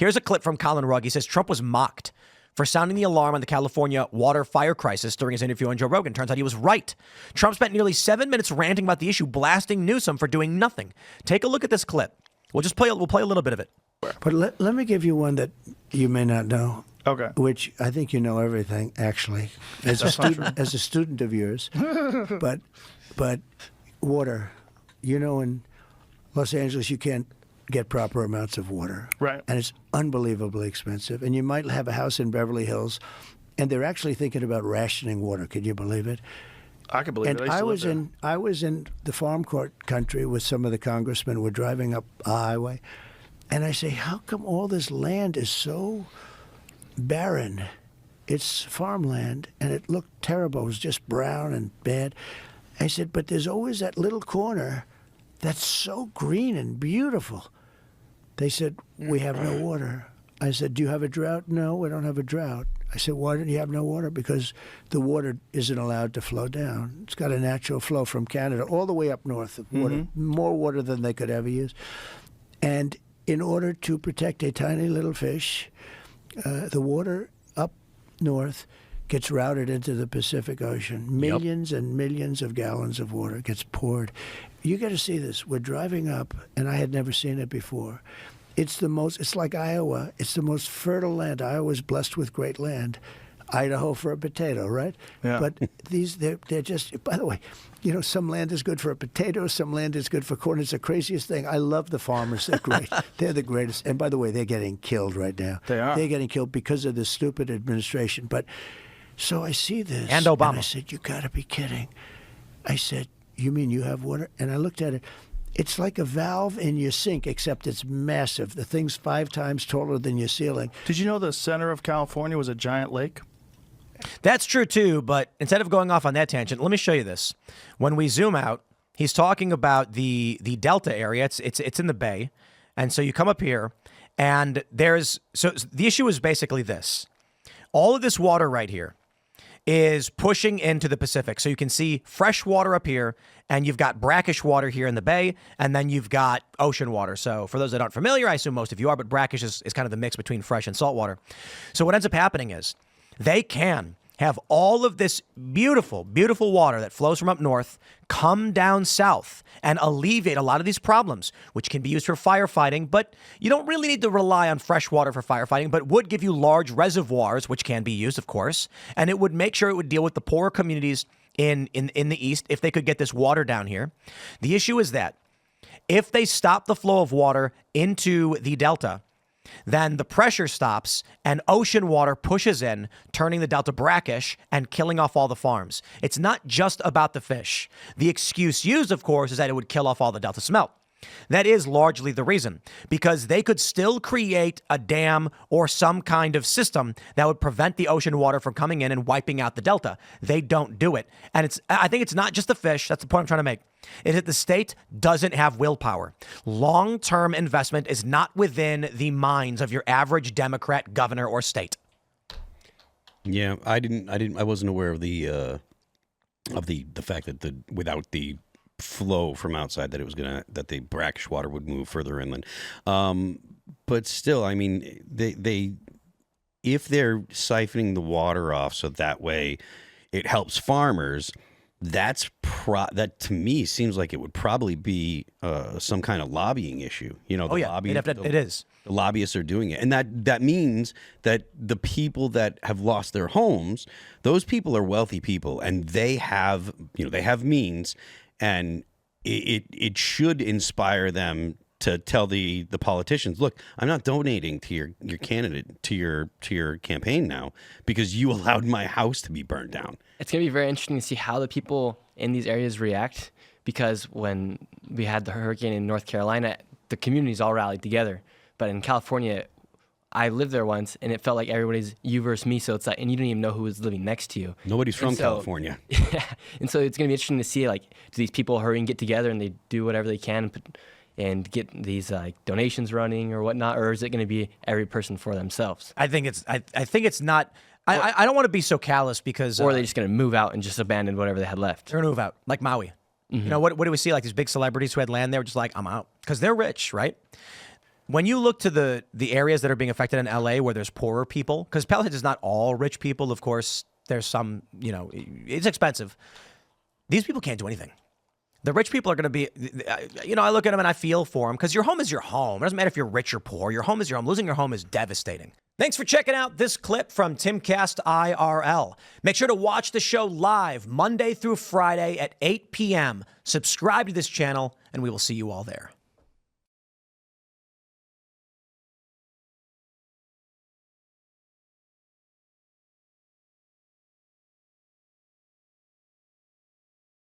Here's a clip from Colin Rugg. He says Trump was mocked for sounding the alarm on the California water fire crisis during his interview on Joe Rogan. Turns out he was right. Trump spent nearly 7 minutes ranting about the issue, blasting Newsom for doing nothing. Take a look at this clip. We'll play a little bit of it. But let me give you one that you may not know. Okay. Which I think you know everything, actually, as a student of yours. But water, in Los Angeles you can't get proper amounts of water. Right. And it's unbelievably expensive. And you might have a house in Beverly Hills, and they're actually thinking about rationing water. Could you believe it? I can believe it. I was in the farm court country with some of the congressmen. We're driving up a highway, and I say, how come all this land is so barren? It's farmland, and it looked terrible. It was just brown and bad. I said, but there's always that little corner that's so green and beautiful. They said, we have no water. I said, do you have a drought? No, we don't have a drought. I said, why do you have no water? Because the water isn't allowed to flow down. It's got a natural flow from Canada all the way up north of water, more water than they could ever use. And in order to protect a tiny little fish, the water up north gets routed into the Pacific Ocean. Millions and millions of gallons of water gets poured. You got to see this. We're driving up, and I had never seen it before. It's like Iowa. It's the most fertile land. Iowa's blessed with great land. Idaho for a potato, right? Yeah. But they're just, by the way, some land is good for a potato, some land is good for corn. It's the craziest thing. I love the farmers. They're great. They're the greatest. And by the way, they're getting killed right now. They are. They're getting killed because of this stupid administration. But so I see this. And Obama. And I said, you got to be kidding. I said, you mean you have water? And I looked at it. It's like a valve in your sink, except it's massive. The thing's 5 times taller than your ceiling. Did you know the center of California was a giant lake? That's true, too, but instead of going off on that tangent, let me show you this. When we zoom out, he's talking about the Delta area. It's in the Bay. And so you come up here, and so the issue is basically this. All of this water right here is pushing into the Pacific. So you can see fresh water up here, and you've got brackish water here in the Bay, and then you've got ocean water. So for those that aren't familiar, I assume most of you are, but brackish is kind of the mix between fresh and salt water. So what ends up happening is they can have all of this beautiful, beautiful water that flows from up north come down south and alleviate a lot of these problems, which can be used for firefighting. But you don't really need to rely on fresh water for firefighting, but would give you large reservoirs, which can be used, of course. And it would make sure it would deal with the poorer communities in the east if they could get this water down here. The issue is that if they stop the flow of water into the Delta, then the pressure stops and ocean water pushes in, turning the Delta brackish and killing off all the farms. It's not just about the fish. The excuse used, of course, is that it would kill off all the Delta smelt. That is largely the reason, because they could still create a dam or some kind of system that would prevent the ocean water from coming in and wiping out the Delta. They don't do it. And I think it's not just the fish. That's the point I'm trying to make. Is that the state doesn't have willpower. Long-term investment is not within the minds of your average Democrat governor or state. Yeah, I wasn't aware of the fact that without the flow from outside that the brackish water would move further inland. But still, I mean, they if they're siphoning the water off so that way it helps farmers, that to me seems like it would probably be some kind of lobbying issue. It is. The lobbyists are doing it. And that means that the people that have lost their homes, those people are wealthy people, and they have means, and it should inspire them to tell the politicians, look, I'm not donating to your candidate, to your campaign now because you allowed my house to be burned down. It's going to be very interesting to see how the people in these areas react, because when we had the hurricane in North Carolina, the communities all rallied together. But in California, I lived there once, and it felt like everybody's you versus me. So it's like, and you don't even know who was living next to you. Nobody's from California. Yeah, and so it's going to be interesting to see, like, do these people hurry and get together and they do whatever they can and get these donations running or whatnot, or is it going to be every person for themselves? I think it's not. I don't want to be so callous because. Or are they just going to move out and just abandon whatever they had left? They're going to move out, like Maui. Mm-hmm. You know, what do we see? Like these big celebrities who had land, they were just like, I'm out. Because they're rich, right? when you look to the areas that are being affected in LA where there's poorer people, because Palisades is not all rich people, of course, there's some, it's expensive. These people can't do anything. The rich people are going to be, I look at them and I feel for them because your home is your home. It doesn't matter if you're rich or poor. Your home is your home. Losing your home is devastating. Thanks for checking out this clip from Timcast IRL. Make sure to watch the show live Monday through Friday at 8 p.m. Subscribe to this channel, and we will see you all there.